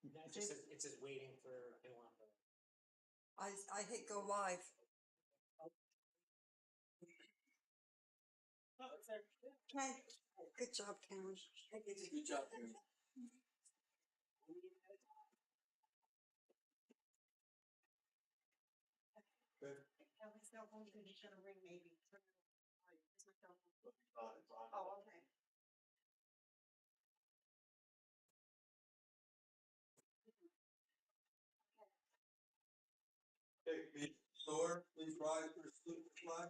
It says waiting for anyone. I hit go live. Oh, it's there. Okay, good job, Karen. Good job, Karen. Kelly's cell phone, it's gonna ring maybe. It's on. Oh, okay. Okay, Thor, please rise for the salute to the flag.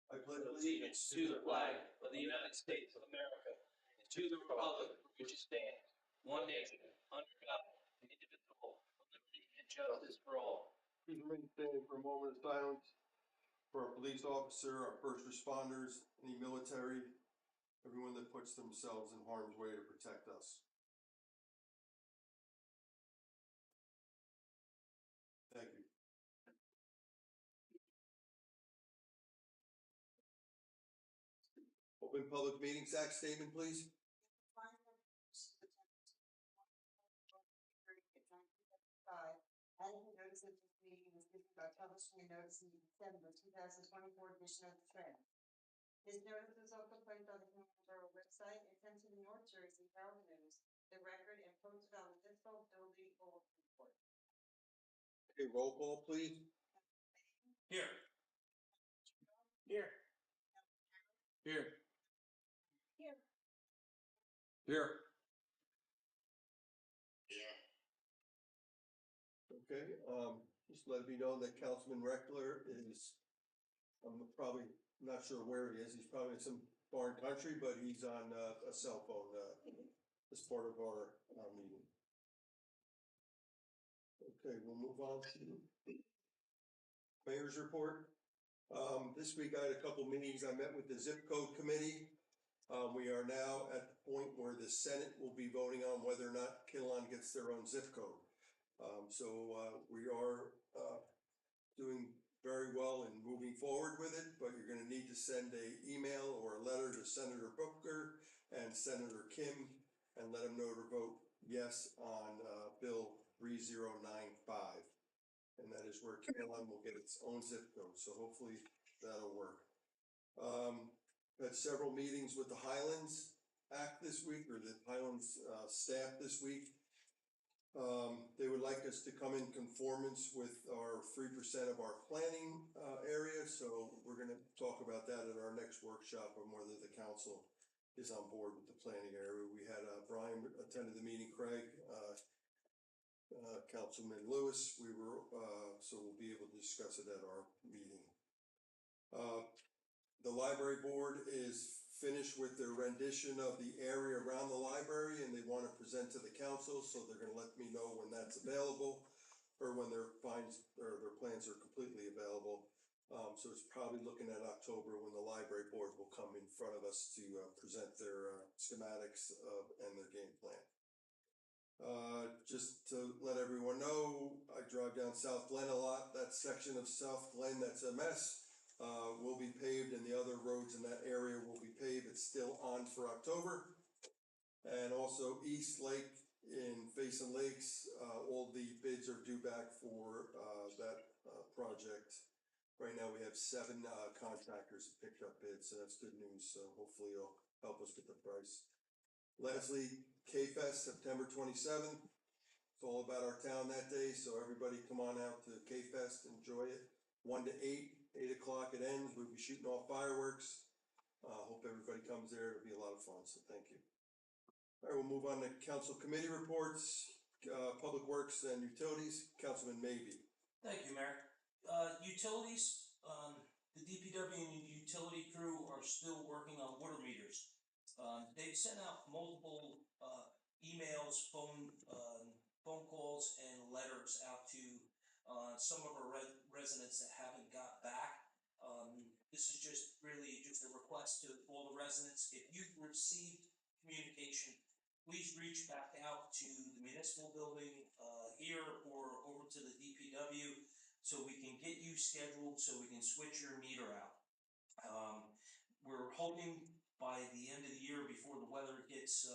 I pledge allegiance to the flag of the United States of America and to the republic for which it stands, one nation, under God, indivisible, with liberty and justice for all. Please remain standing for a moment of silence for our police officer, our first responders, any military, everyone that puts themselves in harm's way to protect us. Thank you. Open Public Meetings Act statement, please. And the notice of this meeting was given by publishing a notice in the December 2024 edition of the Trend. This notice is also placed on the Camden Borough website and sent to the North Jersey Herald News, the Record, and posted on the Fiscal Building Bulletin Board. Okay, roll call, please. Here. Here. Here. Here. Here. Okay, just let me know that Councilman Reckler is, I'm probably not sure where he is. He's probably in some foreign country, but he's on a cell phone as part of our meeting. Okay, we'll move on to Mayor's report. This week I had a couple meetings. I met with the zip code committee. We are now at the point where the Senate will be voting on whether or not Kinnelon gets their own zip code. We are doing very well in moving forward with it, but you're going to need to send an email or a letter to Senator Booker and Senator Kim and let them know to vote yes on Bill 3095. And that is where Kinnelon will get its own zip code. So hopefully that'll work. Had several meetings with the Highlands Act this week, or the Highlands staff this week. They would like us to come in conformance with our 3% of our planning area. So we're going to talk about that at our next workshop on whether the council is on board with the planning area. We had Brian attended the meeting, Craig, Councilman Lewis. So we'll be able to discuss it at our meeting. The library board is finished with their rendition of the area around the library, and they want to present to the council, so they're going to let me know when that's available or when their plans are completely available. So it's probably looking at October when the library board will come in front of us to present their schematics and their game plan. Just to let everyone know, I drive down South Glen a lot. That section of South Glen that's a mess will be paved, and the other roads in that area will be paved. It's still on for October. And also East Lake in Faison Lakes, all the bids are due back for that project. Right now we have 7 contractors who picked up bids, so that's good news. So hopefully it'll help us get the price. Lastly, K-Fest, September 27th. It's all about our town that day, so everybody come on out to K-Fest, enjoy it. 1 to 8, 8 o'clock it ends. We'll be shooting off fireworks. Hope everybody comes there. It'll be a lot of fun, so thank you. All right, we'll move on to council committee reports, Public Works and Utilities. Councilman Maybe. Thank you, Mayor. Utilities, the DPW and the utility crew are still working on water meters. They've sent out multiple emails, phone calls, and letters out to some of our residents that haven't got back. This is just really just a request to all the residents. If you've received communication, please reach back out to the municipal building here or over to the DPW so we can get you scheduled so we can switch your meter out. We're hoping by the end of the year, before the weather gets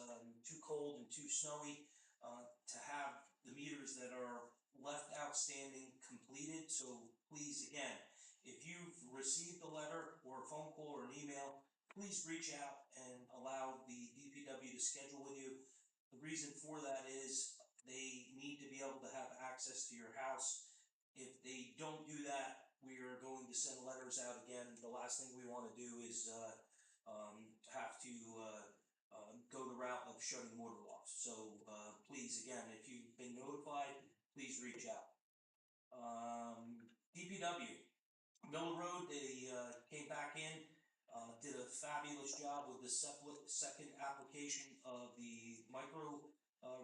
too cold and too snowy, to have the meters that are left outstanding completed. So please, again, if you've received a letter or a phone call or an email, please reach out and allow the DPW to schedule with you. The reason for that is they need to be able to have access to your house. If they don't do that, we are going to send letters out again. The last thing we want to do is have to go the route of shutting water off. So please, again, if you've been notified, please reach out. DPW, Miller Road, they came back in, did a fabulous job with the second application of the micro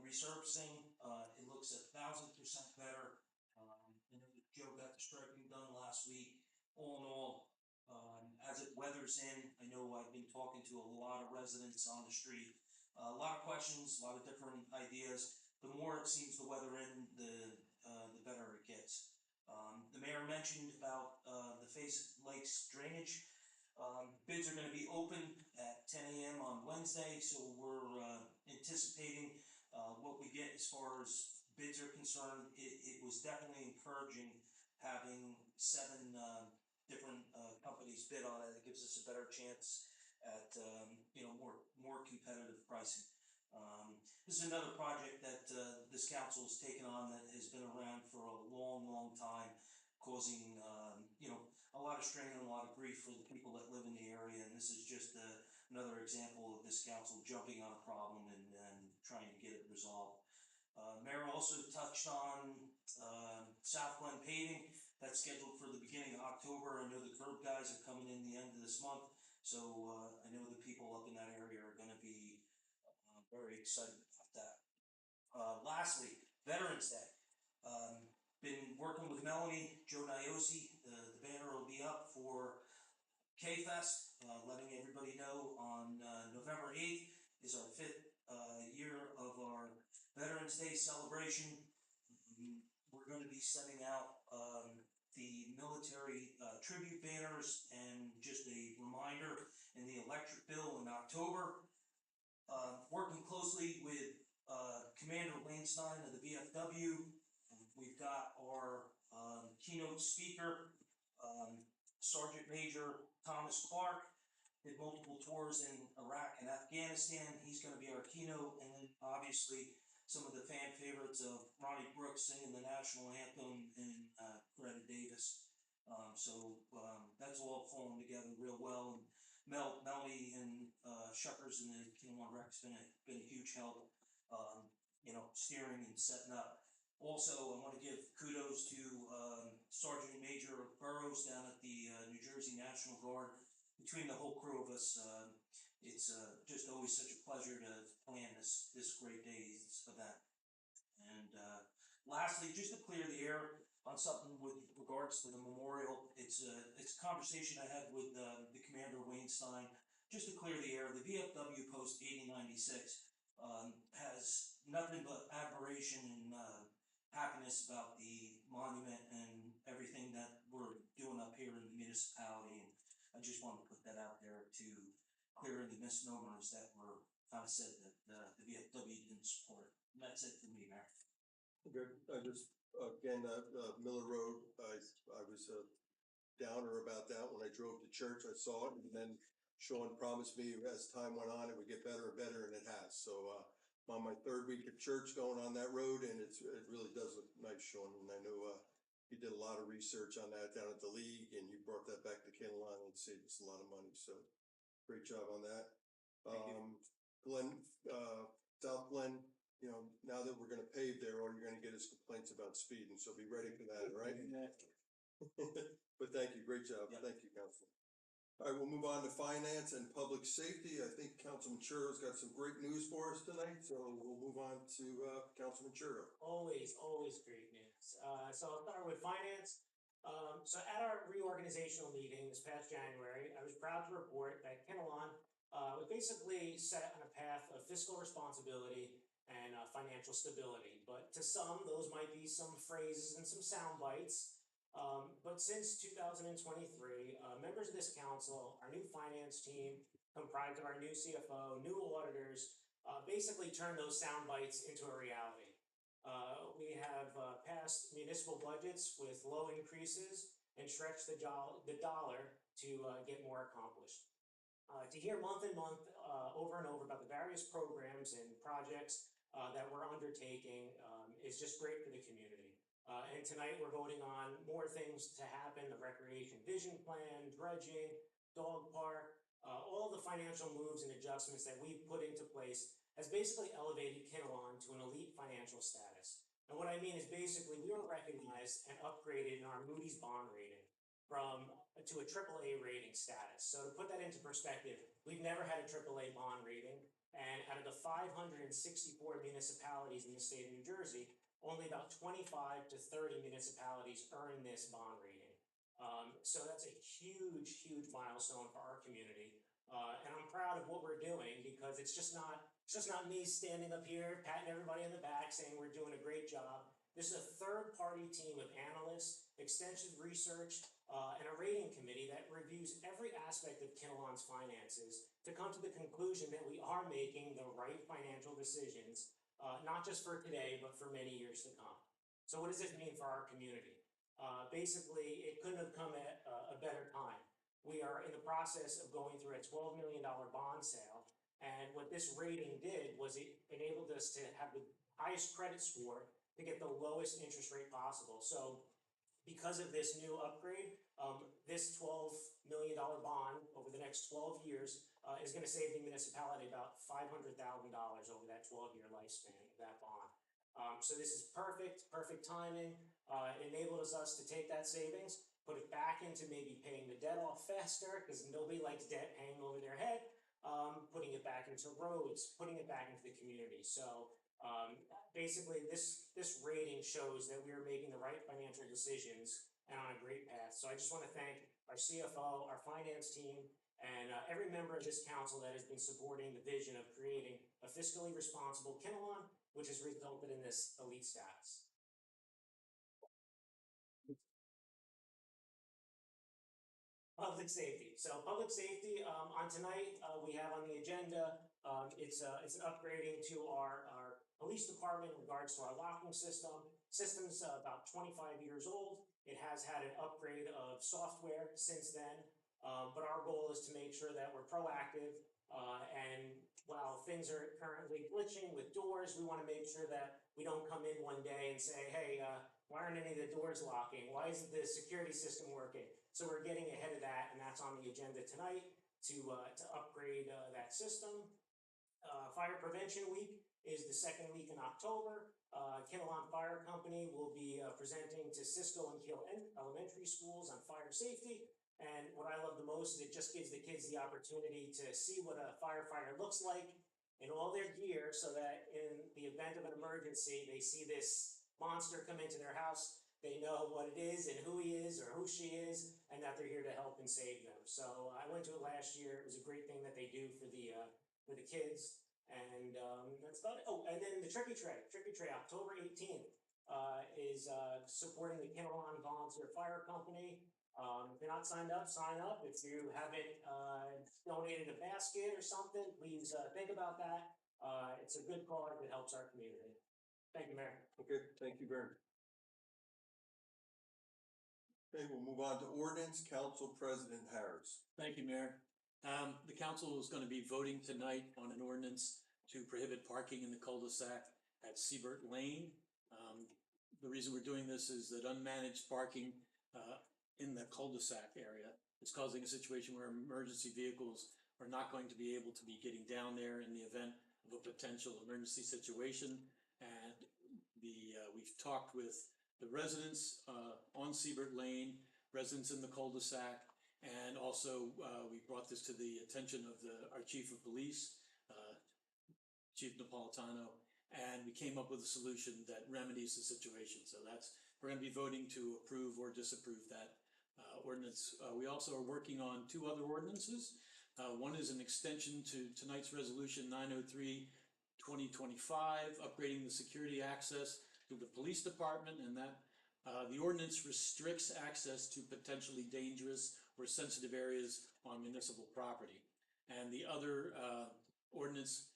resurfacing. It looks 1,000% better. I know that Joe got the striping done last week. All in all, as it weathers in, I know I've been talking to a lot of residents on the street. A lot of questions, a lot of different ideas. The more it seems to weather in, the better it gets. The mayor mentioned about the Face Lakes drainage. Bids are going to be open at 10 a.m. on Wednesday, so we're anticipating what we get as far as bids are concerned. It was definitely encouraging having 7 different companies bid on it. It gives us a better chance at more competitive pricing. This is another project that this council has taken on that has been around for a long time, causing a lot of strain and a lot of grief for the people that live in the area. And this is just another example of this council jumping on a problem and trying to get it resolved. Mayor also touched on South Glen paving. That's scheduled for the beginning of October. I know the curb guys are coming in the end of this month, so I know the people up in that area are going to be very excited about that. Lastly, Veterans Day. Been working with Melanie, Joe Niosi. The banner will be up for K-Fest, letting everybody know on November 8th is our 5th year of our Veterans Day celebration. We're going to be sending out the military tribute banners and just a reminder in the electric bill in October. Working closely with Commander Wayne Stein of the VFW. We've got our keynote speaker, Sergeant Major Thomas Clark. Did multiple tours in Iraq and Afghanistan. He's going to be our keynote, and then obviously some of the fan favorites of Ronnie Brooks singing the national anthem and Greta Davis. So that's all falling together real well. And Melanie and Shuckers and the King One Rec's been a huge help, steering and setting up. Also, I want to give kudos to Sergeant Major Burrows down at the New Jersey National Guard. Between the whole crew of us, it's just always such a pleasure to plan this great day's event. And lastly, just to clear the air on something with regards to the memorial, it's a conversation I had with the Commander Wayne Stein. Just to clear the air, the VFW Post 8096 has nothing but admiration and happiness about the monument and everything that we're doing up here in the municipality. And I just wanted to put that out there to clear any misnomers that were kind of said that the VFW didn't support it. And that's it for me, Mayor. Good. I just, again, Miller Road, I was downer about that when I drove to church. I saw it, and then Sean promised me as time went on it would get better and better, and it has. So I'm on my 3rd week of church going on that road, and it really does look nice, Sean. And I know you did a lot of research on that down at the league, and you brought that back to Kinlaw and saved us a lot of money. So great job on that. Glenn, South Glen, now that we're going to pave there, all you're going to get is complaints about speeding. So be ready for that, right? But thank you. Great job. Yep. Thank you, Councilman. All right, we'll move on to finance and public safety. I think Councilman Churro's got some great news for us tonight, so we'll move on to Councilman Churro. Always great news. So I'll start with finance. So at our reorganizational meeting this past January, I was proud to report that Kinnelon was basically set on a path of fiscal responsibility and financial stability. But to some, those might be some phrases and some sound bites. But since 2023, members of this council, our new finance team, comprised of our new CFO, new auditors, basically basically turn those sound bites into a reality. We have passed municipal budgets with low increases and stretched the dollar to get more accomplished. To hear month and month, over and over about the various programs and projects that we're undertaking is just great for the community. And tonight we're voting on more things to happen, the recreation vision plan, dredging, dog park, all the financial moves and adjustments that we've put into place has basically elevated Kinnelon to an elite financial status. And what I mean is basically we were recognized and upgraded in our Moody's bond rating to a AAA rating status. So to put that into perspective, we've never had a AAA bond rating, and out of the 564 municipalities in the state of New Jersey, only about 25 to 30 municipalities earn this bond rating. So that's a huge, huge milestone for our community. And I'm proud of what we're doing because it's just not me standing up here, patting everybody on the back, saying we're doing a great job. This is a third-party team of analysts, extensive research, and a rating committee that reviews every aspect of Kinnelon's finances to come to the conclusion that we are making the right financial decisions, not just for today, but for many years to come. So what does this mean for our community? Basically, it couldn't have come at a better time. We are in the process of going through a $12 million bond sale, and what this rating did was it enabled us to have the highest credit score to get the lowest interest rate possible. So because of this new upgrade, this $12 million bond over the next 12 years is going to save the municipality about $500,000 over that 12-year lifespan of that bond. So this is perfect timing. It enables us to take that savings, put it back into maybe paying the debt off faster, because nobody likes debt hanging over their head, putting it back into roads, putting it back into the community. So basically this rating shows that we are making the right financial decisions and on a great path. So I just want to thank our CFO, our finance team, and every member of this council that has been supporting the vision of creating a fiscally responsible Kinnelon, which has resulted in this elite status. Public safety. So public safety, on tonight, we have on the agenda, it's an upgrading to our police department in regards to our locking system. System's about 25 years old. It has had an upgrade of software since then, but our goal is to make sure that we're proactive, and while things are currently glitching with doors, we want to make sure that we don't come in one day and say, hey, why aren't any of the doors locking? Why isn't the security system working? So we're getting ahead of that, and that's on the agenda tonight to upgrade that system. Fire Prevention Week is the second week in October. Kinnelon Fire Company will be presenting to Cisco and Kiel elementary schools on fire safety. And what I love the most is it just gives the kids the opportunity to see what a firefighter looks like in all their gear, so that in the event of an emergency, they see this monster come into their house. They know what it is and who he is or who she is, and that they're here to help and save them. So I went to it last year. It was a great thing that they do for the kids, and that's about it. Oh, and then the Tricky Tray, October 18th, is supporting the Kinnelon Volunteer Fire Company. If you're not signed up, sign up. If you haven't donated a basket or something, please think about that. It's a good cause. It helps our community. Thank you, Mayor. Okay, thank you, Baron. Okay, we'll move on to ordinance. Council President Harris. Thank you, Mayor. The council is going to be voting tonight on an ordinance to prohibit parking in the cul-de-sac at Siebert Lane. The reason we're doing this is that unmanaged parking in the cul-de-sac area is causing a situation where emergency vehicles are not going to be able to be getting down there in the event of a potential emergency situation. And we've talked with the residents on Siebert Lane, residents in the cul-de-sac, and also we brought this to the attention of our chief of police, Chief Napolitano, and we came up with a solution that remedies the situation. So we're going to be voting to approve or disapprove that ordinance. We also are working on two other ordinances. One is an extension to tonight's resolution 903/2025, upgrading the security access to the police department, and that the ordinance restricts access to potentially dangerous or sensitive areas on municipal property. And the other ordinance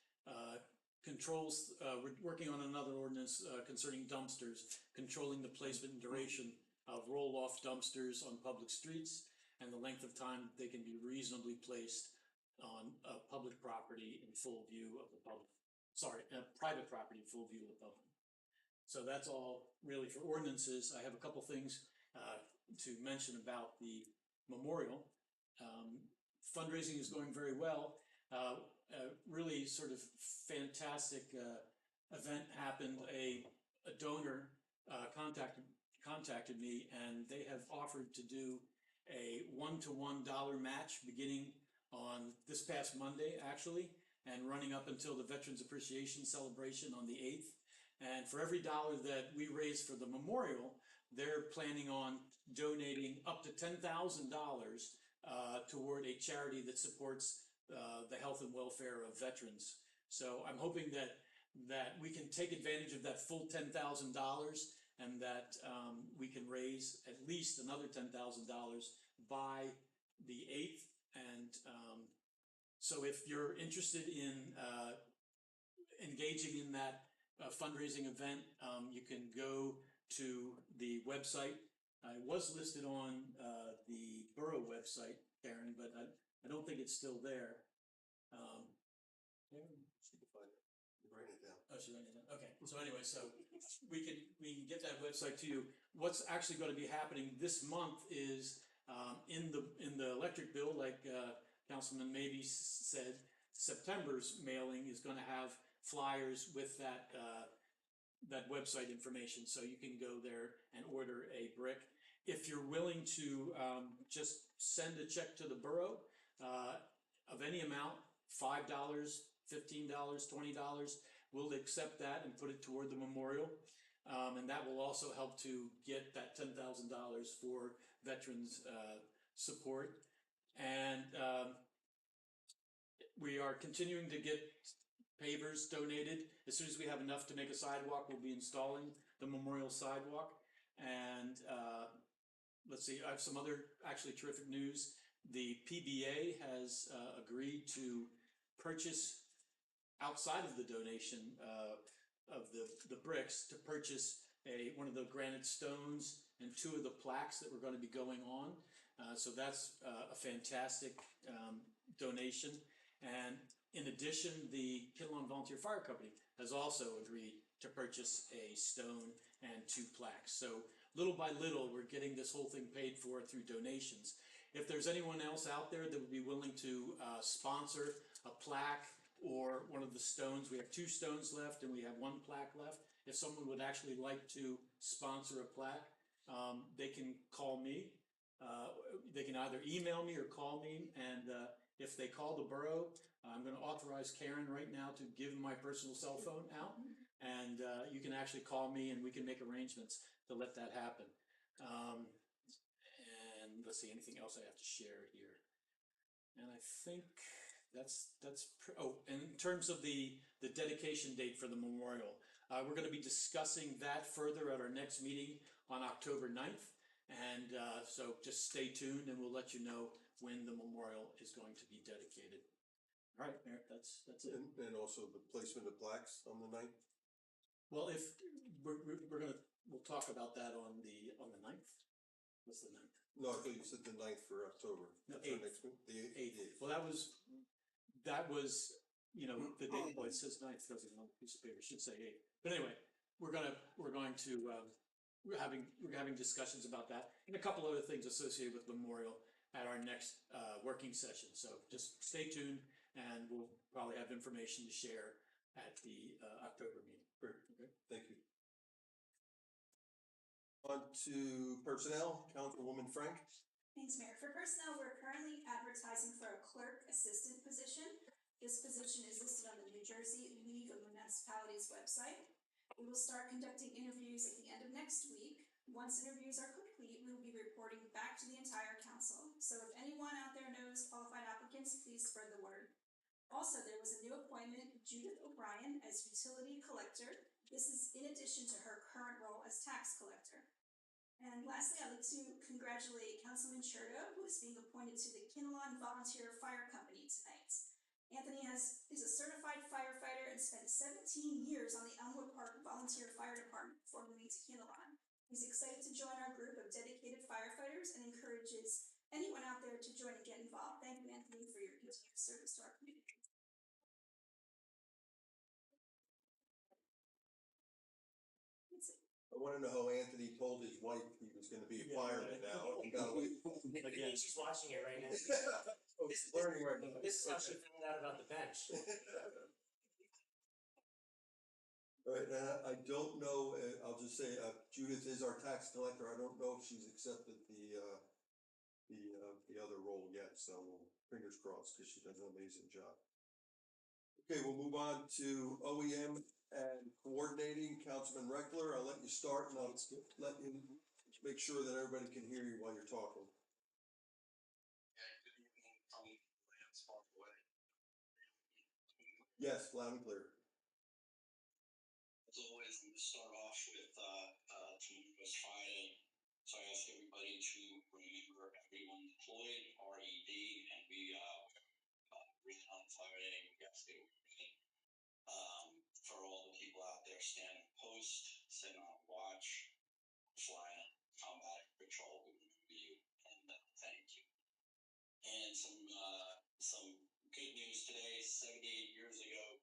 controls, we're working on another ordinance concerning dumpsters, controlling the placement and duration of roll-off dumpsters on public streets and the length of time they can be reasonably placed on public property in full view of the public. Private property in full view of the public. So that's all really for ordinances. I have a couple things to mention about the memorial. Fundraising is going very well. Really sort of fantastic event happened. A donor contacted me, and they have offered to do a $1-to-1 match beginning on this past Monday, actually, and running up until the Veterans Appreciation Celebration on the 8th. And for every dollar that we raise for the memorial, they're planning on donating up to $10,000 toward a charity that supports the health and welfare of veterans. So I'm hoping that we can take advantage of that full $10,000 and that we can raise at least another $10,000 by the 8th. And so if you're interested in engaging in that fundraising event, you can go to the website. I was listed on the borough website, Karen, but I don't think it's still there. She can find it. You're writing it down. Oh, she's writing it down. Okay. So anyway, so we can get that website to you. What's actually going to be happening this month is in the electric bill, like Councilman Mabee said, September's mailing is going to have flyers with that website information, so you can go there and order a brick. If you're willing to just send a check to the borough of any amount, $5, $15, $20, we'll accept that and put it toward the memorial. And that will also help to get that $10,000 for veterans support. And we are continuing to get pavers donated. As soon as we have enough to make a sidewalk, we'll be installing the memorial sidewalk. And let's see, I have some other actually terrific news. The PBA has agreed to purchase, outside of the donation of the bricks, to purchase one of the granite stones and 2 of the plaques that were going to be going on. So that's a fantastic donation. And in addition, the Kinnelon Volunteer Fire Company has also agreed to purchase a stone and 2 plaques. So little by little, we're getting this whole thing paid for through donations. If there's anyone else out there that would be willing to sponsor a plaque or one of the stones, we have 2 stones left and we have 1 plaque left. If someone would actually like to sponsor a plaque, they can call me. They can either email me or call me, and if they call the borough, I'm going to authorize Karen right now to give my personal cell phone out, and you can actually call me and we can make arrangements to let that happen. And let's see, anything else I have to share here? And I think and in terms of the dedication date for the memorial, we're going to be discussing that further at our next meeting on October 9th. And so just stay tuned and we'll let you know when the memorial is going to be dedicated. All right, Mayor, that's it. And also the placement of plaques on the 9th. Well, if we'll talk about that on the 9th. What's the 9th? No, I thought you said the 9th for October. No, That's our 8th. next week. The 8th. Well, that was, you know, the date. Well, it says 9th, doesn't it, on the piece of paper? It should say 8th. But anyway, we're having discussions about that and a couple other things associated with memorial at our next working session. So just stay tuned, and we'll probably have information to share at the October meeting. Great. Okay. Thank you. On to personnel, Councilwoman Frank. Thanks, Mayor. For personnel, we're currently advertising for a clerk assistant position. This position is listed on the New Jersey League of Municipalities website. We will start conducting interviews at the end of next week. Once interviews are complete, we will be reporting back to the entire council. So if anyone out there knows qualified applicants, please spread the word. Also, there was a new appointment, Judith O'Brien, as utility collector. This is in addition to her current role as tax collector. And lastly, I'd like to congratulate Councilman Cherto, who is being appointed to the Kinnelon Volunteer Fire Company tonight. Anthony is a certified firefighter had spent 17 years on the Elmwood Park Volunteer Fire Department before moving to Kinnelon. He's excited to join our group of dedicated firefighters and encourages anyone out there to join and get involved. Thank you, Anthony, for your continued service to our community. That's it. I wanna know how Anthony told his wife he was gonna be a fireman now, and got away. Again, she's watching it right now. Oh, he's learning right now. This is how she found out about the bench. All right, now, I don't know, I'll just say, Judith is our tax collector, I don't know if she's accepted the other role yet, so fingers crossed, because she does an amazing job. Okay, we'll move on to OEM and coordinating. Councilman Reckler, I'll let you start, and I'll let you make sure that everybody can hear you while you're talking. Good evening from Lance Parkway. Yes, loud and clear. As always, I'm going to start off with Team Friday. So I ask everybody to remember everyone deployed, RED, and we read on Friday. We ask that for all the people out there standing post, sitting on watch, flying combat patrol, we remember you and thank you. And some good news today. 78 years ago,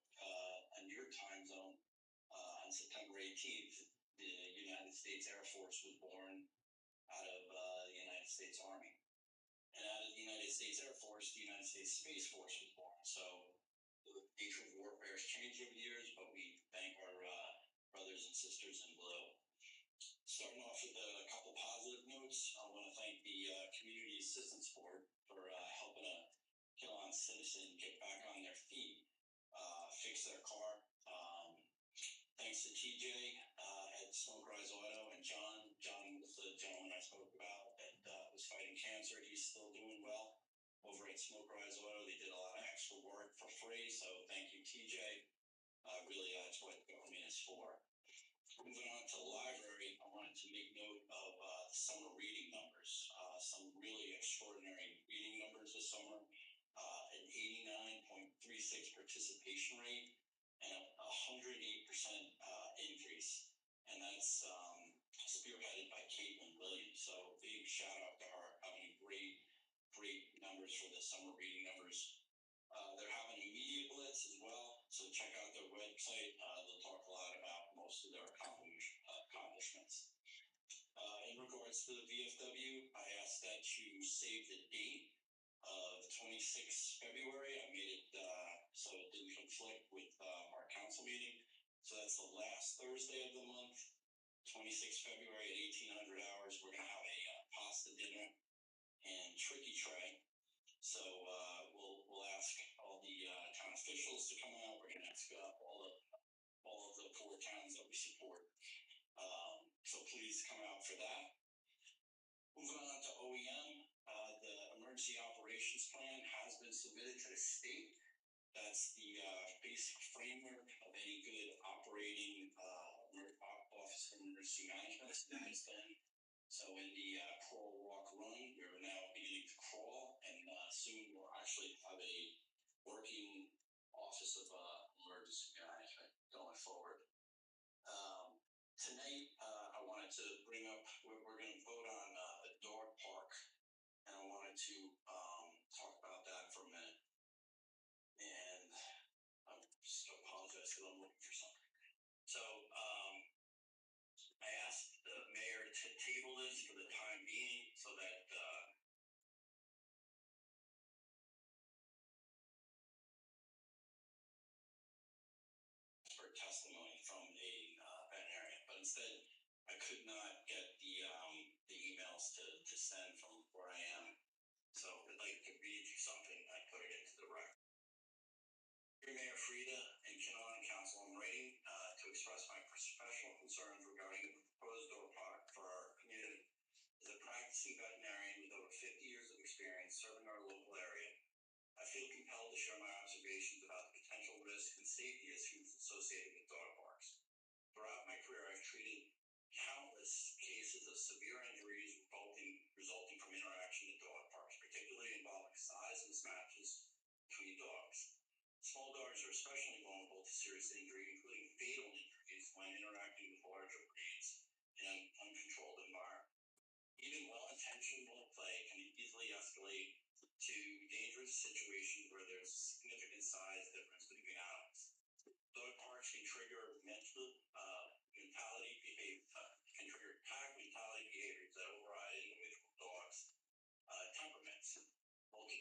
on your time zone, on September 18th, the United States Air Force was born out of the United States Army. And out of the United States Air Force, the United States Space Force was born. So the nature of warfare has changed over the years, but we thank our brothers and sisters in blue. Starting off with a couple positive notes, I want to thank the Community Assistance Board for helping a Kinnelon citizen get back on their feet, fix their car. Thanks to TJ at Smoke Rise Auto and John. John was the gentleman I spoke about that was fighting cancer. He's still doing well over at Smoke Rise Auto. They did a lot of extra work for free, so thank you, TJ. Really, that's what government is for. Moving on to the library, I wanted to make note of summer reading numbers. Some really extraordinary reading numbers this summer. An 89.36 participation rate and a 108% increase. And that's spearheaded by Caitlin Williams. So big shout out to her. Having great numbers for the summer reading numbers. They're having a media blitz as well. So check out their website. They'll talk a lot about most of their accomplishments. In regards to the VFW, I asked that you save the date of 26 February. I made it so it didn't conflict with our council meeting. So that's the last Thursday of the month, 26 February at 1800 hours. We're going to have a pasta dinner and tricky tray. So we'll ask all the town officials to come out. We're going to ask all of the 4 towns that we support. So please come out for that. Moving on to OEM, the emergency operations plan has been submitted to the state. That's the basic framework of any good operating office of emergency management. That has been. So in the crawl, walk, run, we're now beginning to crawl, and soon we'll actually have a working office of emergency management going forward. Tonight, I wanted to bring up, we're going to vote on a dog park, and I wanted to talk about that for a minute. And I just apologize because I'm looking for something. So I asked the mayor to table this for the time being so that for testimony from a veterinarian, but instead I could not get the emails to send from where I am. So I'd like to read you something. I put it into the record. Dear Mayor Frida and Kinnelon Council, I'm writing to express my professional concerns regarding the proposed dog park for our community. As a practicing veterinarian with over 50 years of experience serving our local area, I feel compelled to share my observations about the potential risks and safety issues associated with dog parks. Throughout my career, I've treated countless cases of severe injuries resulting from interaction in dog parks, particularly involving size mismatches between dogs. Small dogs are especially vulnerable to serious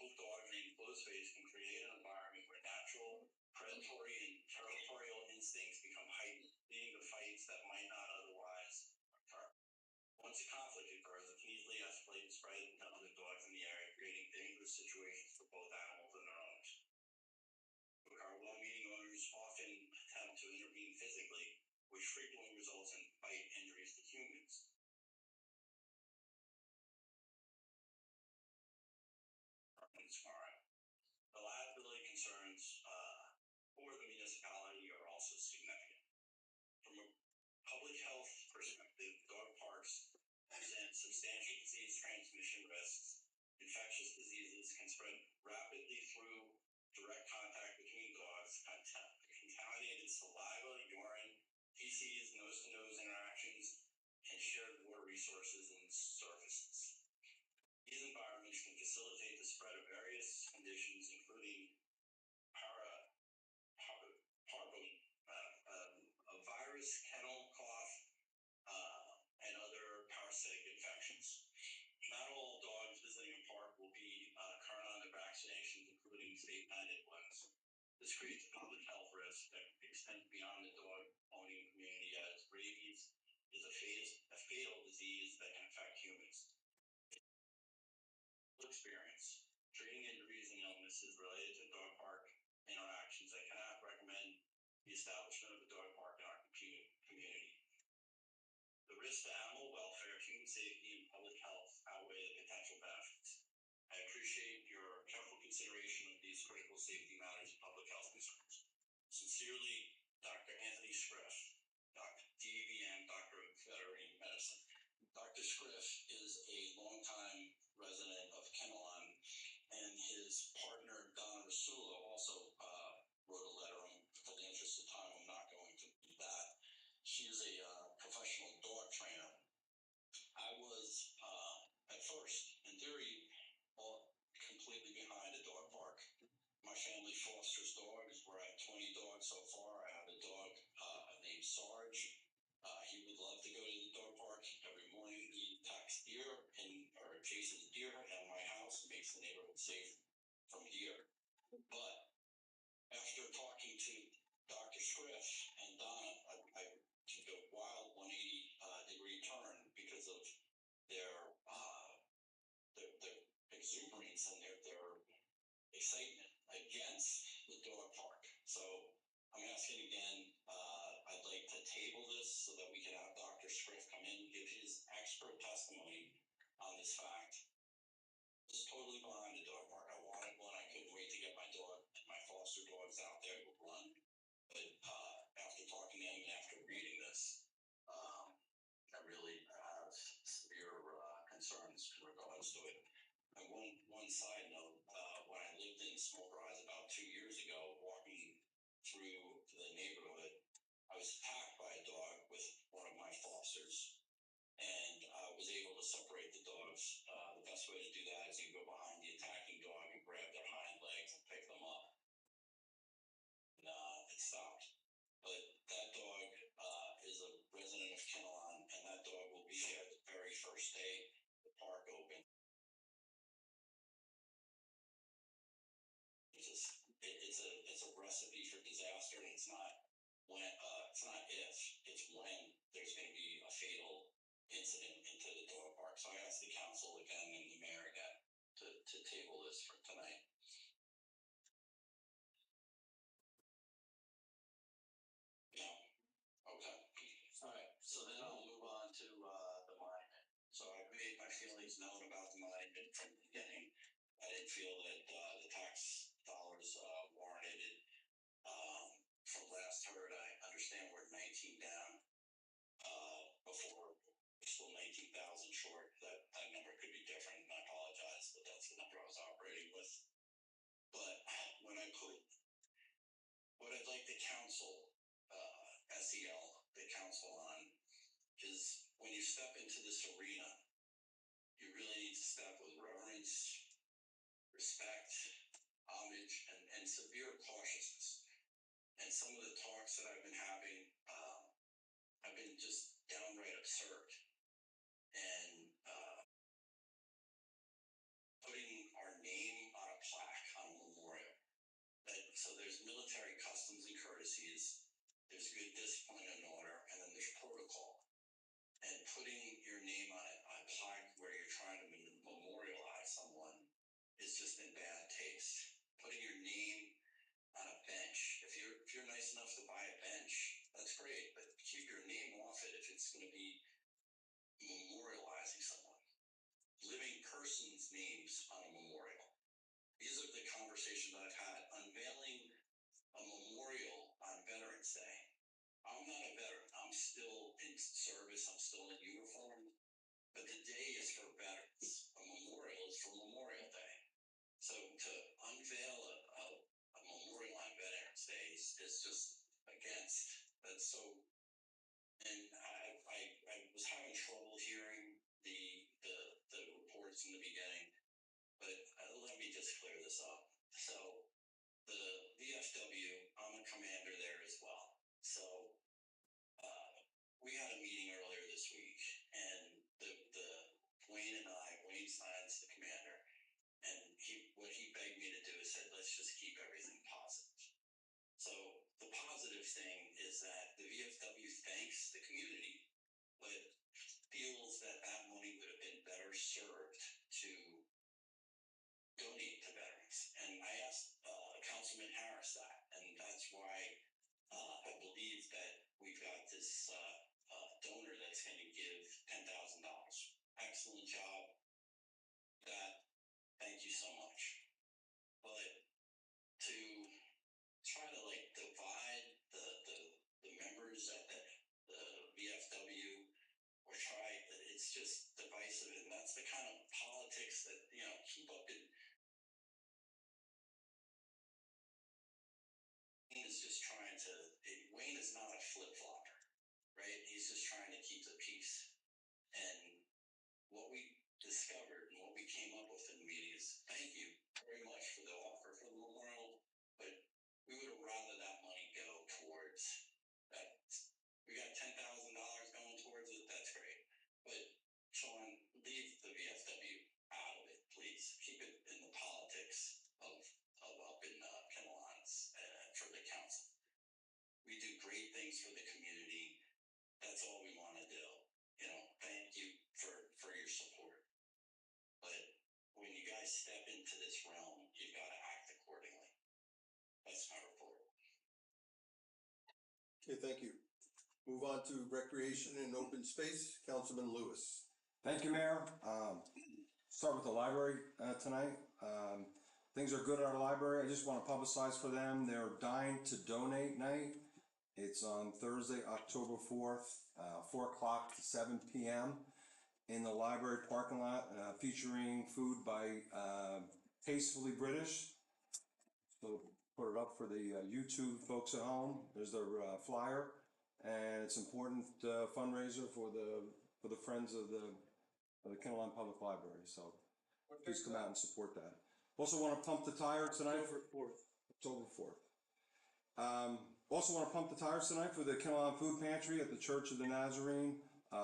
disabled dog in an enclosed space can create an environment where natural, predatory, and territorial instincts become heightened, leading to fights that might not otherwise occur. Once a conflict occurs, it can easily escalate and spread to other dogs in the area, creating dangerous situations for both animals and their owners. Our well-meaning owners often attempt to intervene physically, which frequently results in bite injuries to humans. Tomorrow. The liability concerns for the municipality are also significant. From a public health perspective, dog parks present substantial disease transmission risks. Infectious diseases can spread rapidly through direct contact between dogs, contaminated saliva, urine, feces, nose-to-nose interactions, and shared water resources and surfaces. These environments can facilitate the spread of various conditions, including a virus, kennel cough, and other parasitic infections. Not all dogs visiting a park will be current on their vaccinations, including state-mandated ones. This creates a public health risk that extends beyond the dog owning community, as rabies is a fatal disease that can affect humans. Experience. Treating injuries and illnesses related to dog park interactions, I cannot recommend the establishment of a dog park in our community. The risks to animal welfare, human safety, and public health outweigh the potential benefits. I appreciate your careful consideration of these critical safety matters and public health concerns. Sincerely, Dr. Anthony Scriff, Dr. DVM, Doctor of Veterinary Medicine. Dr. Scriff is a longtime resident of Kennewan, and his partner, Donna Rasula, also wrote a letter. For the interest of time, I'm not going to read that. She is a professional dog trainer. I was, at first, in theory, completely behind a dog park. My family fosters dogs. We're at 20 dogs so far. I have a dog named Sarge. He would love to go to the dog park. Every morning he attacks deer or chases deer at my house and makes the neighborhood safe from deer. But after talking to Dr. Scriff and Donna, I took a wild 180-degree turn because of their exuberance and their excitement against the dog park. So I'm asking again, I'd like to table this so that we can have Dr. Scriff come in and give his expert testimony on this fact. I was totally behind the dog park. I wanted one. I couldn't wait to get my dog and my foster dogs out there to run. But after talking to him and after reading this, I really have severe concerns in regards to it. And one side note, when I lived in Smoke Rise about 2 years ago, walking through the neighborhood, I was attacked by a dog with one of my fosters, and I was able to separate the dogs. The best way to do that is you go behind the attacking dog and grab their hind legs and pick them up. And it stopped. But that dog is a resident of Kennewan, and that dog will be there the very first day the park opened. It's a recipe for disaster, and it's not if, it's when there's going to be a fatal incident into the dog park. So I asked the council again and the mayor again to table this for tonight. No. Okay. All right. So then I'll move on to the monument. So I've made my feelings known about the monument from the beginning. I didn't feel that the tax dollars warranted it. From last heard, I understand we're 19 down. Before we're still 19,000 short. That number could be different, and I apologize, but that's the number I was operating with. But when I put what I'd like the council, SEL, the council on, is when you step into this arena, you really need to step with reverence, respect, homage, and severe cautiousness. And some of the talks that I've been having have been just downright absurd. And putting our name on a still in service, I'm still in uniform, but the day is for veterans. A memorial is for Memorial Day. So to unveil a memorial on Veterans Day is just against. That's so. And I was having trouble hearing the reports in the beginning, but let me just clear this up. So the VFW, I'm a commander there as well. So we had a meeting earlier this week, and Wayne Stein's the commander, and what he begged me to do is said, let's just keep everything positive. So the positive thing is that the VFW thanks the community, but feels that money would have been better served to donate to veterans. And I asked Councilman Harris that, and that's why I believe that we've got this donor that's going to give $10,000. Excellent job. Thank you so much. But to try to divide the members at the VFW, or it's just divisive, and that's the kind of politics that keep up in. Wayne is not a flip-flopper, right? He's just trying to keep the peace. And what we discovered and what we came up with in the meeting is, thank you very much for the offer for the memorial, but we would have rather that money go towards that. We got $10,000 going towards it, that's great. But Sean, leave the VFW out of it, please. Keep it in the politics of up in Kinnelons for the council. We do great things for the community. That's all we want to do. Thank you for your support. But when you guys step into this realm, you've got to act accordingly. That's my report. Okay, thank you. Move on to recreation and open space, Councilman Lewis. Thank you, Mayor. Start with the library tonight. Things are good at our library. I just want to publicize for them their Dine to Donate night. It's on Thursday, October 4th, 4 o'clock to 7 p.m. in the library parking lot, featuring food by Tastefully British. So put it up for the YouTube folks at home. There's their flyer, and it's an important fundraiser for the friends of the Kinnelon Public Library. So please come out and support that. Also want to pump the tires tonight. October 4th. Also want to pump the tires tonight for the Kinnelon Food Pantry at the Church of the Nazarene.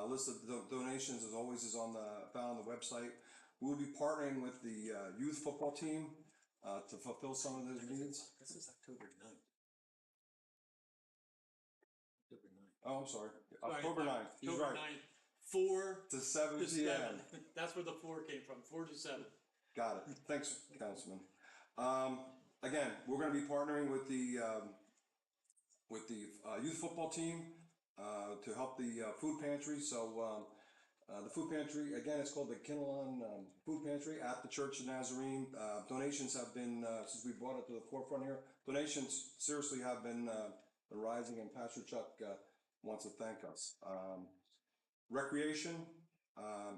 List of donations, as always, is found on the website. We will be partnering with the youth football team to fulfill some of those needs. This is October 9th. October 9th. Oh, I'm sorry. Sorry, October 9th. He's October right. 9th, 4 To 7 to 7. p.m. That's where the 4 came from, 4 to 7. Got it. Thanks, Councilman. Again, we're going to be partnering with the youth football team to help the food pantry. So the food pantry, again, it's called the Kinnelon Food Pantry at the Church of Nazarene. Donations have been, since we brought it to the forefront here, donations seriously have been rising, and Pastor Chuck wants to thank us. Recreation.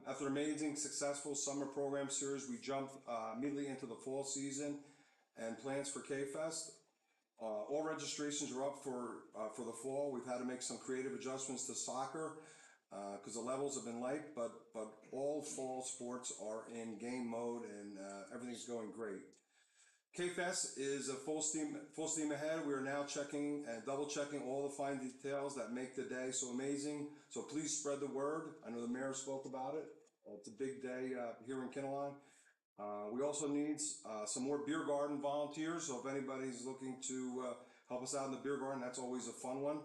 After an amazing, successful summer program series, we jumped immediately into the fall season and plans for K-Fest. All registrations are up for the fall. We've had to make some creative adjustments to soccer because the levels have been light, but all fall sports are in game mode, and everything's going great. K-Fest is a full steam ahead. We are now checking and double checking all the fine details that make the day so amazing. So please spread the word. I know the mayor spoke about it. It's a big day here in Kinnelon. We also need some more beer garden volunteers. So if anybody's looking to help us out in the beer garden, that's always a fun one.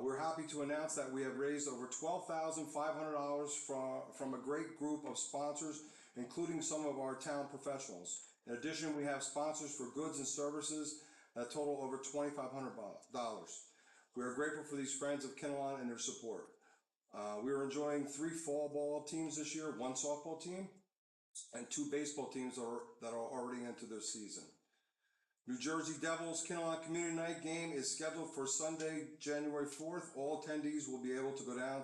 We're happy to announce that we have raised over $12,500 from a great group of sponsors, including some of our town professionals. In addition, we have sponsors for goods and services that total over $2,500. We are grateful for these friends of Kinnelon and their support. We are enjoying 3 fall ball teams this year, 1 softball team, and 2 baseball teams that are already into their season. New Jersey Devils Kinnelon Community Night game is scheduled for Sunday, January 4th. All attendees will be able to go down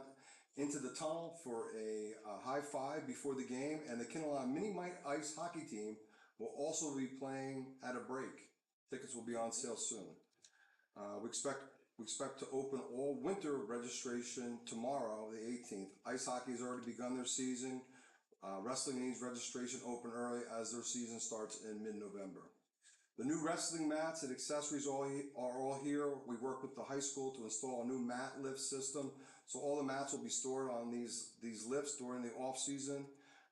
into the tunnel for a high five before the game, and the Kinnelon Mini Mite Ice Hockey team will also be playing at a break. Tickets will be on sale soon. We expect to open all winter registration tomorrow, the 18th. Ice hockey has already begun their season. Wrestling needs registration open early as their season starts in mid-November. The new wrestling mats and accessories are all here. We work with the high school to install a new mat lift system. So all the mats will be stored on these lifts during the off season.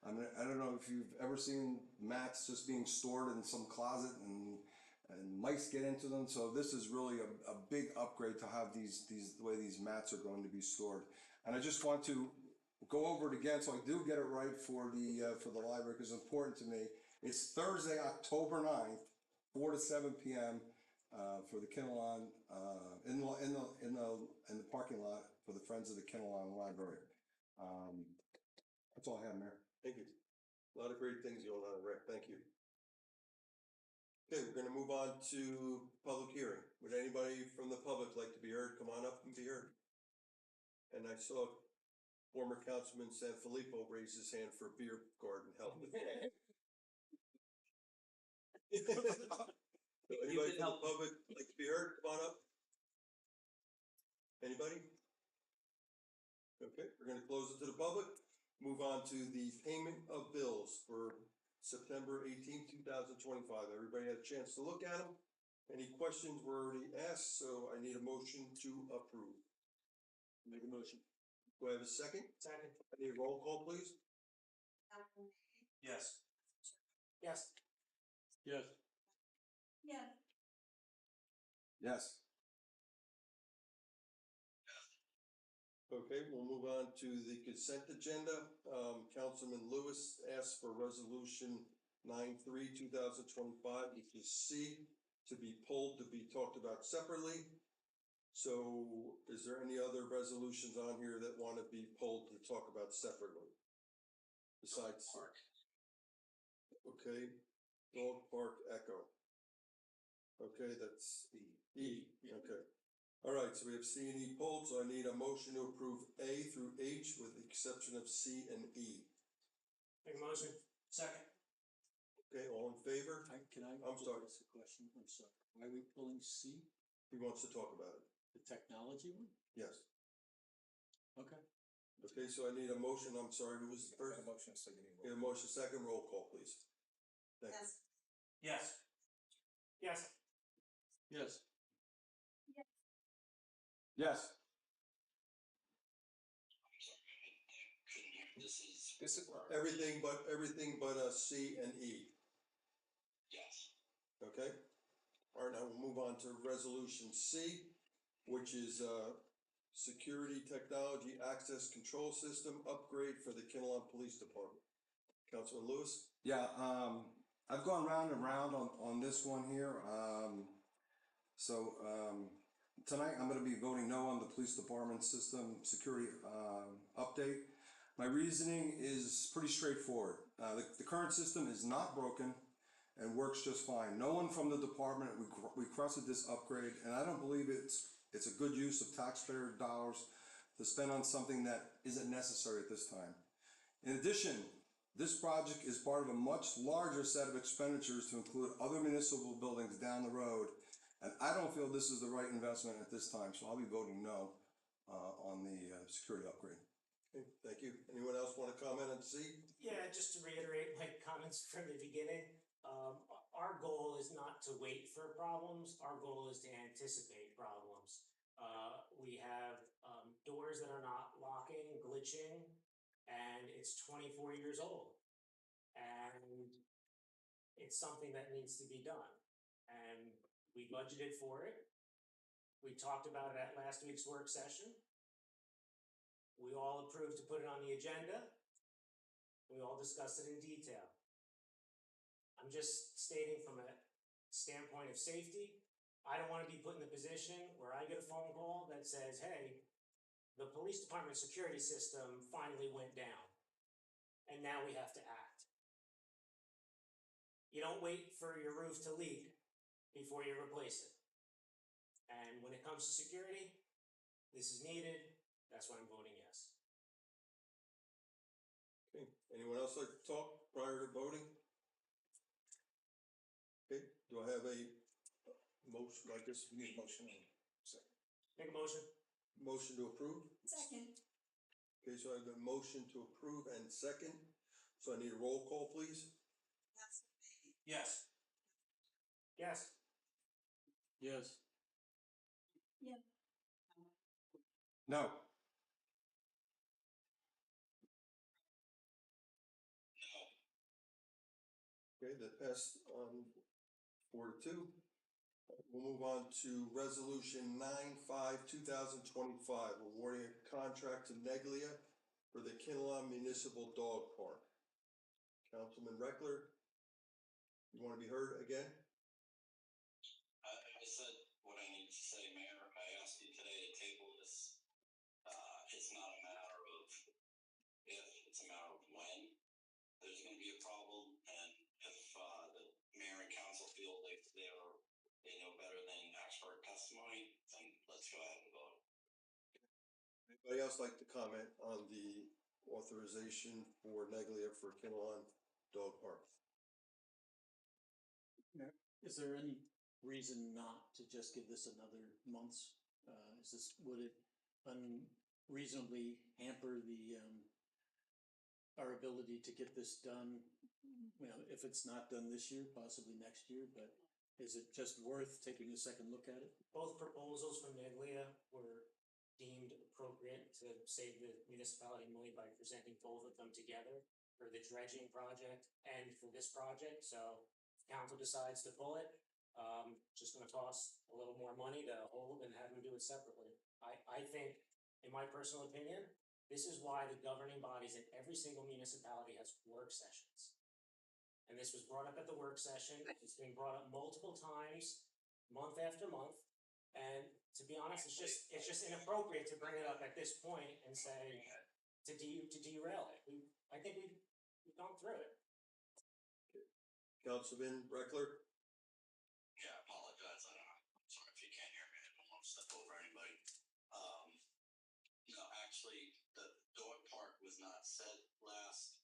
I mean, I don't know if you've ever seen mats just being stored in some closet and mice get into them. So this is really a big upgrade to have the way these mats are going to be stored. And I just want to go over it again so I do get it right for the library, because it's important to me. It's Thursday, October 9th, 4 to 7 p.m. For the Kinnelon in the parking lot for the Friends of the Kinnelon Library. That's all I have, Mayor. Thank you. A lot of great things going on, Rick. Thank you. Okay, we're going to move on to public hearing. Would anybody from the public like to be heard? Come on up and be heard. And I saw former Councilman Sanfilippo raise his hand for beer garden help. Anybody from the public like to be heard? Come on up. Anybody? Okay, we're going to close it to the public. Move on to the payment of bills for September 18th, 2025. Everybody had a chance to look at them. Any questions were already asked, so I need a motion to approve. Make a motion. Do I have a second? Second. I need a roll call, please. Yes. Yes. Yes. Yeah. Yes. Okay, we'll move on to the consent agenda. Councilman Lewis asked for resolution 9/3/2025, which is C, to be pulled, to be talked about separately. So is there any other resolutions on here that want to be pulled to talk about separately? Besides Park. Okay, Dog Park Echo. Okay, that's E, okay. All right, so we have C and E pulled, so I need a motion to approve A through H with the exception of C and E. Make a motion. Second. Okay, all in favor? I'm sorry. Ask a question. I'm sorry. Why are we pulling C? Who wants to talk about it? The technology one? Yes. Okay. Okay, so I need a motion, I'm sorry, who was the first? motion, second. Get a motion, second, roll call, please. Thank you. Yes. Yes. Yes. Yes. Yes. This is Everything but C and E, yes. okay? All right, now we'll move on to resolution C, which is security technology access control system upgrade for the Kinnelon Police Department. Councilman Lewis? Yeah, I've gone round and round on this one here. Tonight I'm going to be voting no on the police department system security update. My reasoning is pretty straightforward. The current system is not broken and works just fine. No one from the department requested this upgrade, and I don't believe it's a good use of taxpayer dollars to spend on something that isn't necessary at this time. In addition, this project is part of a much larger set of expenditures to include other municipal buildings down the road, and I don't feel this is the right investment at this time, so I'll be voting no on the security upgrade. Okay, thank you. Anyone else want to comment on C? Yeah, just to reiterate my comments from the beginning, our goal is not to wait for problems. Our goal is to anticipate problems. We have doors that are not locking, glitching, and it's 24 years old. And it's something that needs to be done. And we budgeted for it. We talked about it at last week's work session. We all approved to put it on the agenda. We all discussed it in detail. I'm just stating from a standpoint of safety, I don't want to be put in the position where I get a phone call that says, hey, the police department security system finally went down, and now we have to act. You don't wait for your roof to leak before you replace it. And when it comes to security, this is needed, that's why I'm voting yes. Okay, anyone else like to talk prior to voting? Okay, do I have a motion, I guess we need a motion. Make a motion? Motion to approve? Second. Okay, so I have a motion to approve and second, so I need a roll call, please. Yes. Yes. Yes. No. No. Okay, that passed, 4-2. We'll move on to resolution 9/5/2025, awarding a contract to Neglia for the Kinnelon Municipal Dog Park. Councilman Reckler, you want to be heard again? I said what I need to say, Mayor. I asked you today to table this. It's not a matter of if, it's a matter of when there's gonna be a problem, and if, the mayor and council feel like they know better than expert testimony, then let's go ahead and vote. Anybody else like to comment on the authorization for Neglia for Kinnelon Dog Park? Is there any reason not to just give this another month's? Would it unreasonably hamper the, our ability to get this done? You know, if it's not done this year, possibly next year, but is it just worth taking a second look at it? Both proposals from Neglia were deemed appropriate to save the municipality money by presenting both of them together for the dredging project and for this project, so if council decides to pull it, just gonna toss a little more money to hold and have them do it separately. I think, in my personal opinion, this is why the governing bodies in every single municipality has work sessions. And this was brought up at the work session, it's been brought up multiple times, month after month. And to be honest, it's just inappropriate to bring it up at this point and say, to derail it. I think we've gone through it. Councilman Reckler? Yeah, I apologize. I'm sorry if you can't hear me. I don't want to step over anybody. No, actually, the dog park was not said last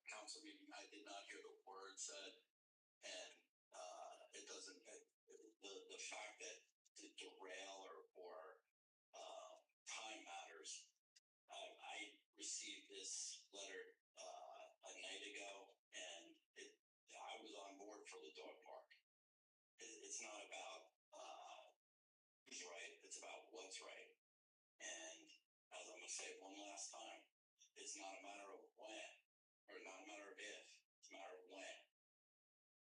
council meeting. I did not hear the word said, and it doesn't. The fact that to derail or time matters. I received this letter a night ago, and I was on board for the dog park. It's not about who's right, it's about what's right. And as I'm gonna say it one last time, it's not a matter of when, or not a matter of if, it's a matter of when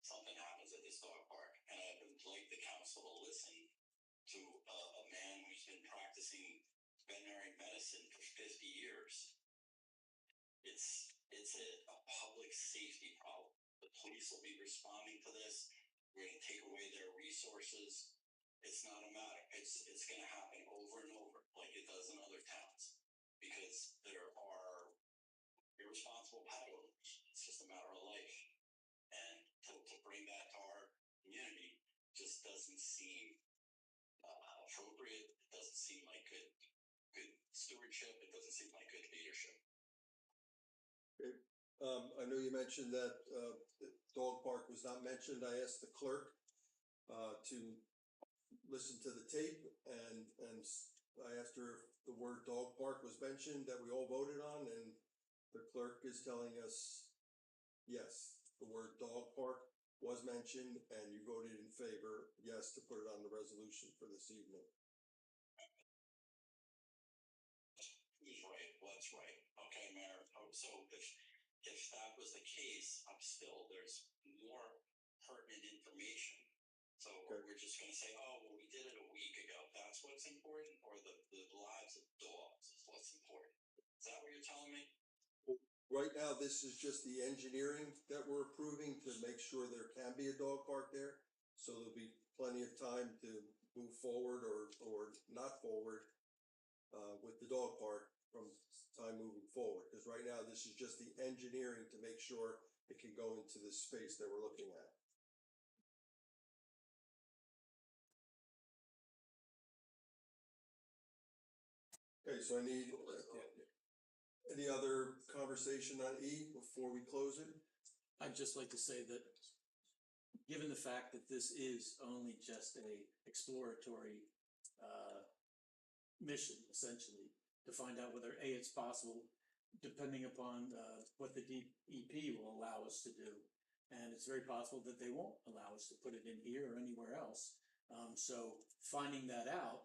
something happens at this dog park. And I would like the council to listen to a man who's been practicing veterinary medicine for 50 years. It's a public safety problem. The police will be responding to this. We're gonna take away their resources. It's not a matter, it's gonna happen over and over like it does in other towns. Because there are irresponsible pet owners. It's just a matter of life. And to bring that to our community just doesn't seem appropriate. It doesn't seem like good stewardship. It doesn't seem like good leadership. Okay. I know you mentioned that the dog park was not mentioned. I asked the clerk to listen to the tape, and I asked her if the word dog park was mentioned that we all voted on, and the clerk is telling us, yes, the word dog park was mentioned, and you voted in favor, yes, to put it on the resolution for this evening. Who's right? What's right? Okay, Mayor. So if that was the case, there's more pertinent information. So we're just gonna say, oh, well, we did it a week ago. That's what's important, or the lives of dogs is what's important. Is that what you're telling me? Right now, this is just the engineering that we're approving to make sure there can be a dog park there. So there'll be plenty of time to move forward or not forward with the dog park from time moving forward. Because right now, this is just the engineering to make sure it can go into the space that we're looking at. Okay, so I need, any other conversation on E before we close it? I'd just like to say that, given the fact that this is only just a exploratory, mission, essentially, to find out whether A, it's possible, depending upon, what the DEP will allow us to do. And it's very possible that they won't allow us to put it in here or anywhere else. So finding that out,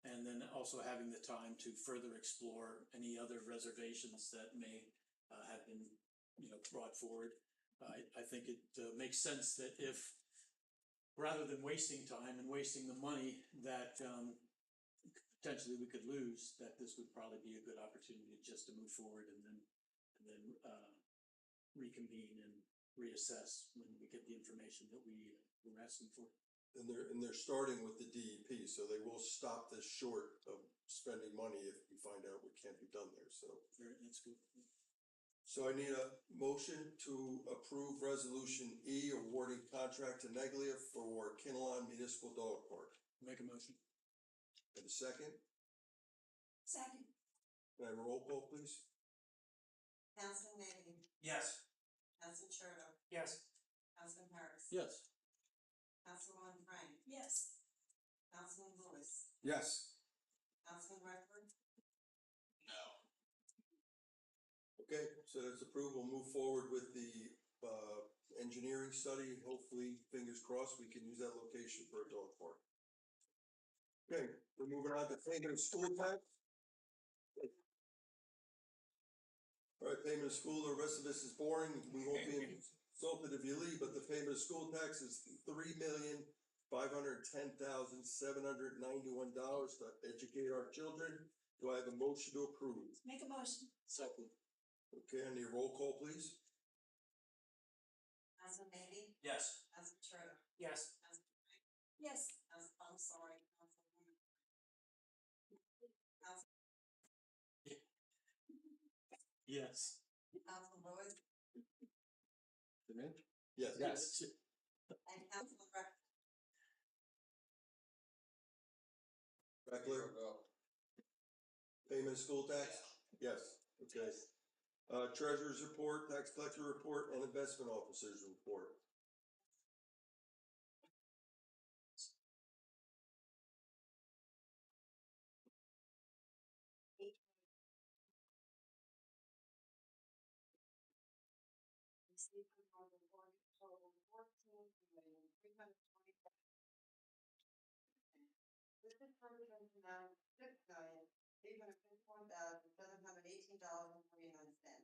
and then also having the time to further explore any other reservations that may have been, brought forward. I think it makes sense that if, rather than wasting time and wasting the money that potentially we could lose, that this would probably be a good opportunity just to move forward and then reconvene and reassess when we get the information that we're asking for. And they're starting with the DEP, so they will stop this short of spending money if we find out what can't be done there, so. That's good. So I need a motion to approve resolution E awarding contract to Neglia for Kinnelon Municipal Dog Park. Make a motion. And a second, Second. can I have a roll call, please? Councilman Mayhew, Yes. Councilman Shardo, Yes. Councilman Harris. Yes. Councilwoman Frank, Yes. Councilman Lewis, Yes. Councilman Redford, No. Okay, so that's approved. We'll move forward with the engineering study. Hopefully, fingers crossed, we can use that location for a dog park. Okay, we're moving on to payment of school tax. All right, payment of school, the rest of this is boring. We won't be insulted if you leave, but the payment of school tax is $3,510,791 to educate our children. Do I have a motion to approve? Make a motion. Second. Okay, I need a roll call, please. Councilman Mayhew, Yes. Councilman Shardo, Yes. Councilman Frank, Yes. I'm sorry, Councilwoman. Yes. Councilman Lewis, Yes. Yes. and Councilman Redford. Reckler, payment of school tax? Yes, okay. Treasurer's report, tax collector report, and investment officer's report. Received from Northern Oregon total $14,320,000. This is represents amount $6,851,718.49.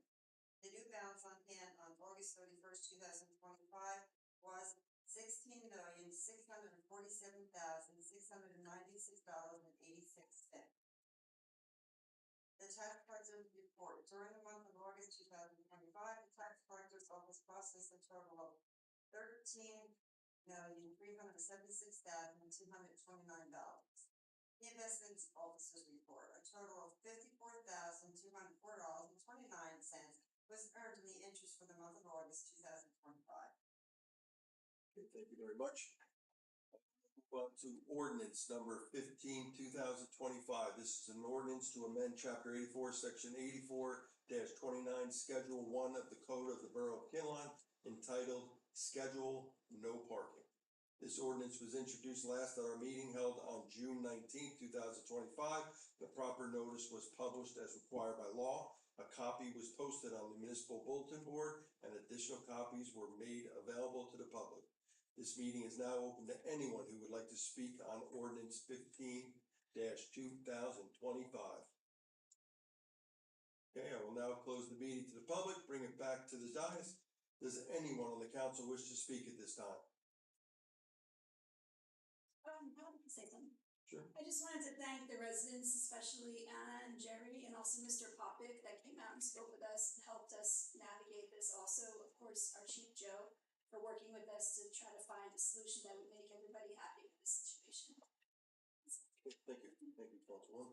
The new balance on hand on August 31st, 2025 was $16,647,696.86. The tax collector's report. During the month of August 2025, the tax collector's office processed a total of $13,376,229. The investment officer's report. A total of $54,204.29 was earned in the interest for the month of August 2025. Okay, thank you very much. Move on to ordinance number 15, 2025. This is an ordinance to amend chapter 84, section 84-29, schedule 1 of the code of the Borough of Kinnelon, entitled Schedule No Parking. This ordinance was introduced last at our meeting held on June 19, 2025. The proper notice was published as required by law. A copy was posted on the municipal bulletin board, and additional copies were made available to the public. This meeting is now open to anyone who would like to speak on ordinance 15-2025. Okay, I will now close the meeting to the public, bring it back to the dais. Does anyone on the council wish to speak at this time? I want to say something. Sure. I just wanted to thank the residents, especially Anna and Jerry, and also Mr. Popick that came out and spoke with us and helped us navigate this. Also, of course, our Chief Joe for working with us to try to find a solution that would make everybody happy with this situation. Thank you, Councilwoman.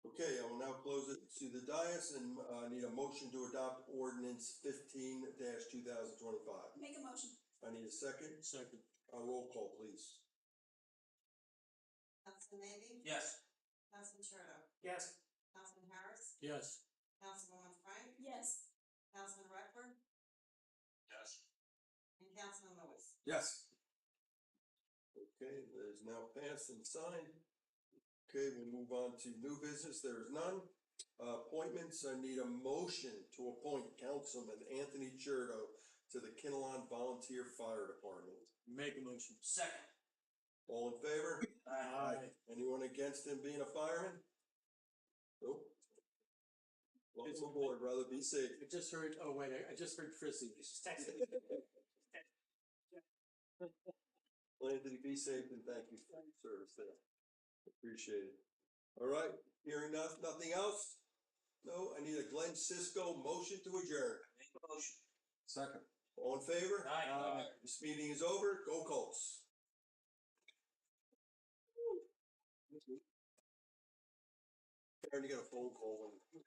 Okay, I will now close it to the dais and need a motion to adopt ordinance 15-2025. Make a motion. I need a second. Second. A roll call, please. Councilman Mayhew, Yes. Councilman Shardo, Yes. Yes. Councilwoman Frank, Yes. Councilman Reckler, Yes. and Councilman Lewis. Yes. Okay, that is now passed and signed. Okay, we'll move on to new business. There is none. Appointments, I need a motion to appoint Councilman Anthony Churdo to the Kinnelon Volunteer Fire Department. Make a motion. Second. All in favor? Aye. Anyone against him being a fireman? Nope. Welcome aboard, brother. Be safe. I just heard, oh wait, I just heard Chrissy. Just text me. Well, Anthony, be safe and thank you for your service there. Appreciate it. All right, hearing nothing else? No, I need a Glenn Cisco motion to adjourn. Make a motion. Second. All in favor? Aye. This meeting is over. Go Colts. Aaron, you got a phone call when.